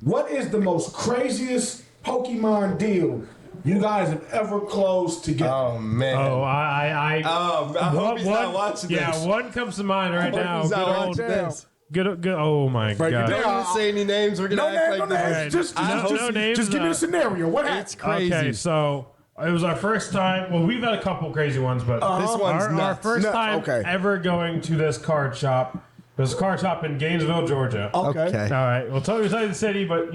What is the most craziest Pokemon deal you guys have ever closed together? Oh man. I hope he's not watching this. Yeah, one comes to mind right now. He's not Good old- watching this. Good. Oh my Break it god. down. Don't even say any names. We're gonna No act name, like no this. names. Just No names, give me a scenario. What happened? It's crazy. Okay, so it was our first time. Well, we've had a couple crazy ones, but This one's our nuts. first time Okay. ever going to this card shop. There's a card shop in Gainesville, Georgia. Okay. All right. Well, tell you the city, but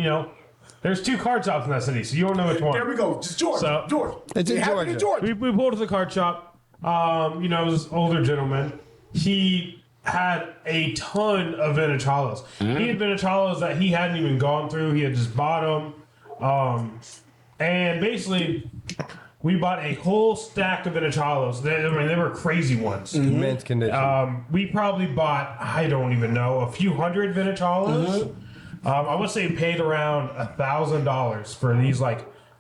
there's two card shops in that city, so you don't know which one. There we go. Just Georgia. So- Georgia. It's in It happened Georgia. We pulled to the card shop. It was this older gentleman. He had a ton of vintage hollows. He had vintage hollows that he hadn't even gone through. He had just bought them. And basically, we bought a whole stack of vintage hollows. They were crazy ones. Mint condition. We probably bought, I don't even know, a few hundred vintage hollows. I would say paid around $1,000 for these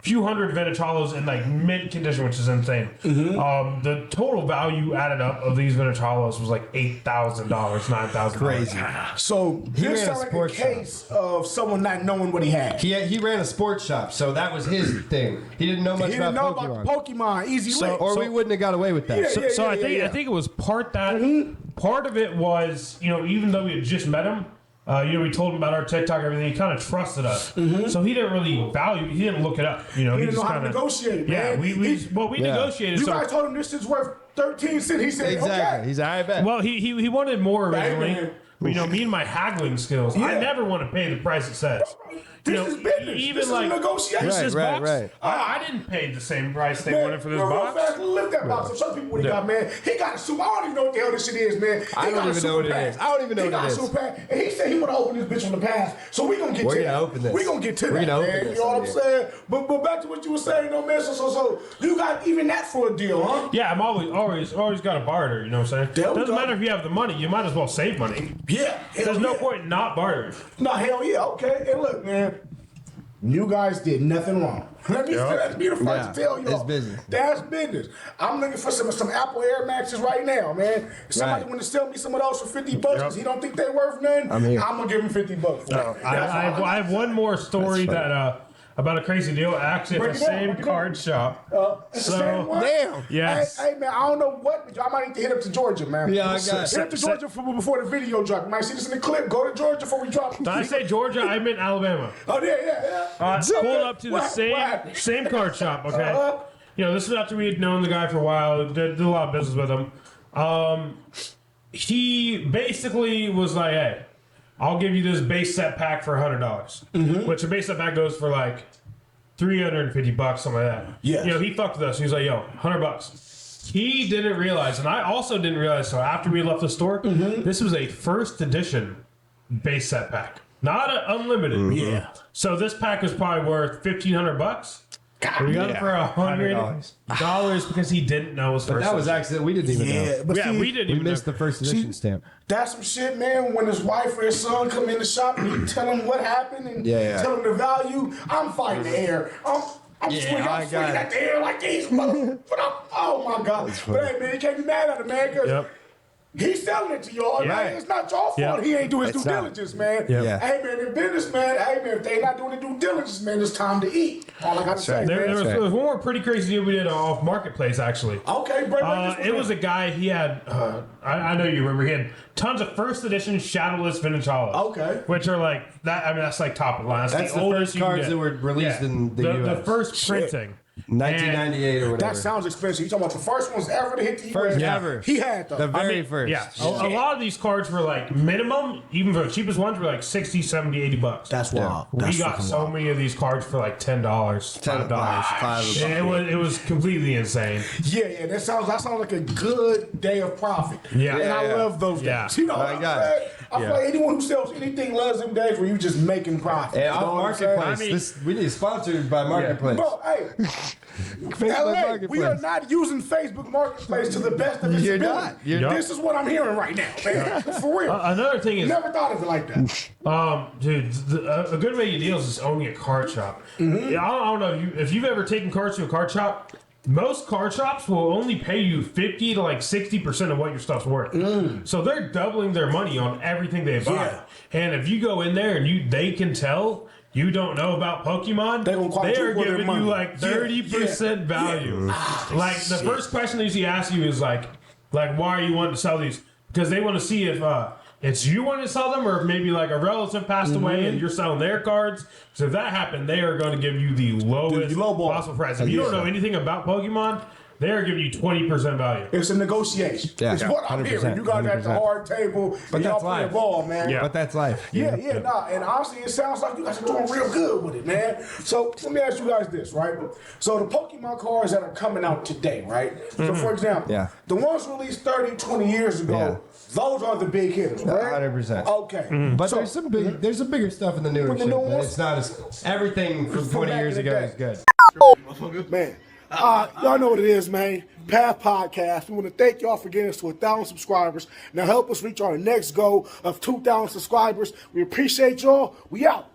few hundred vintage hollows in mint condition, which is insane. The total value added up of these vintage hollows was $8,000, $9,000. Crazy. So He this ran a sounds like a sports shop. case of someone not knowing what he had. He ran a sports shop, so that was his thing. He didn't know much He didn't know about about Pokemon. Pokemon. Easy lick. Or we wouldn't have got away with that. Yeah. So I think it was part that. Part of it was, even though we had just met him, we told him about our TikTok and everything. He kind of trusted us, so he didn't really value. He didn't look it up. He He didn't just know how to kinda, negotiate, Yeah, man. we negotiated. You So, guys told him this is worth 13 cents. He said, Exactly. okay. He's I bet. well, he wanted more originally. man. Me and my haggling skills, I Yeah. never want to pay the price it says. This is business. Even this is a negotiation. this Right, box, right. I didn't pay the same price they Man, wanted for this real box. fast, lift that box up. Some people what he Yeah. got, man. He got a super. I don't even know what the hell this shit is, man. I don't even know what it is. I don't even know he what it got is. a super pack, and he said he would have opened this bitch on the pass. So we gonna get We're to gonna that. open this. We gonna get to We're that, gonna man. open You this know what on I'm here. saying? But back to what you were saying, though, man. So you got even that for a deal, huh? Yeah, I'm always got a barter. You know what I'm saying? There we Doesn't go. matter if you have the money. You might as well save money. Yeah. There's no point in not bartering. No, hell yeah. Okay. And look, man. You guys did nothing wrong. Let me be the first to tell you. It's business. That's business. I'm looking for some Apple Air Maxes right now, man. If somebody want to sell me some of those for $50 because he don't think they worth nothing, I'm here. I'm gonna give him $50 for it. I have one more story that about a crazy deal. Actually, at Break the it down, same break it down. card shop. It's the So- same one? Damn. Yes. Hey, man, I don't know what, but I might need to hit up to Georgia, man. Yeah, I got Hit up to Georgia before the video drop. You might see this in the clip. Go to Georgia before we drop. Did I say Georgia? I meant Alabama. Oh, yeah. Pulled up to the What same happened? same card shop. Okay. Uh-huh. This is after we had known the guy for a while. Did a lot of business with him. He basically was like, "Hey, I'll give you this base set pack for $100." Which the base set pack goes for $350, something like that. Yes. He fucked with us. He was like, "Yo, $100." He didn't realize, and I also didn't realize. So after we left the store, this was a first edition base set pack, not an unlimited. Yeah. So this pack was probably worth $1,500. We got it for $100 because he didn't know it was first. That was accident. We didn't even know. Yeah, but see, we didn't We even missed know. the first edition stamp. that's some shit, man. When his wife or his son come in the shop and you tell him what happened and tell him the value, I'm fighting the air. I'm swinging at the air like these motherfuckers. Oh my God. But hey, man, you can't be mad at him, man, because he's selling it to y'all, man. It's not your fault. He ain't doing his due diligence, man. Hey, man, in business, man, if they not doing the due diligence, man, it's time to eat. All I got to say, There man. was one more pretty crazy deal we did off Marketplace, actually. Okay, break this It one was down. a guy, he had, I know you remember, he had tons of first edition shadowless vintage hollows. Okay. Which are that's top of the line. That's the oldest first you can cards get. that were released in the US. The first printing. 1998 or whatever. That sounds expensive. You talking about the first ones ever to hit the First US? ever. He had The them. very first. Yeah. A lot of these cards were minimum, even for the cheapest ones, were 60, 70, $80. That's wild. We got so many of these cards for $10, $5. $5. And it was completely insane. Yeah, that sounds like a good day of profit. Yeah. And I love those Yeah. days. You know what I'm saying? I feel like anyone who sells anything loves them days where you just making profit. And You know on what I'm saying? Marketplace, we need sponsored by Marketplace. Bro, hey, Facebook LA, Marketplace. we are not using Facebook Marketplace to the best of its You're ability. not. You're not. This is what I'm hearing right now, man. For real. Another thing is, Never thought of it like that. dude, a good way to deal is owning a card shop. Yeah, I don't know if you've ever taken cards to a card shop. Most card shops will only pay you 50 to 60% of what your stuff's worth. So they're doubling their money on everything they buy. Yeah. And if you go in there and they can tell you don't know about Pokemon, they are giving money. you like 30% value. Like the first question they usually ask you is like why are you wanting to sell these? Because they want to see if it's you wanting to sell them, or if maybe like a relative passed away and you're selling their cards. So if that happened, they are going to give you the lowest possible price. If you don't know anything about Pokemon, they are giving you 20% value. It's a negotiation. Yeah, it's what I'm hearing. You guys at the hard table, but y'all playing ball, man. Yeah. But that's life. And honestly, it sounds like you guys are doing real good with it, man. So let me ask you guys this, right? So the Pokemon cards that are coming out today, right? So for example, the ones released 30, 20 years ago, those are the big hitters, right? 100%. Okay. But there's some bigger stuff in the newer shit. It's not as everything from 20 years ago is good. Man. Y'all know what it is, man. Path Podcast. We want to thank y'all for getting us to 1,000 subscribers. Now help us reach our next goal of 2,000 subscribers. We appreciate y'all. We out.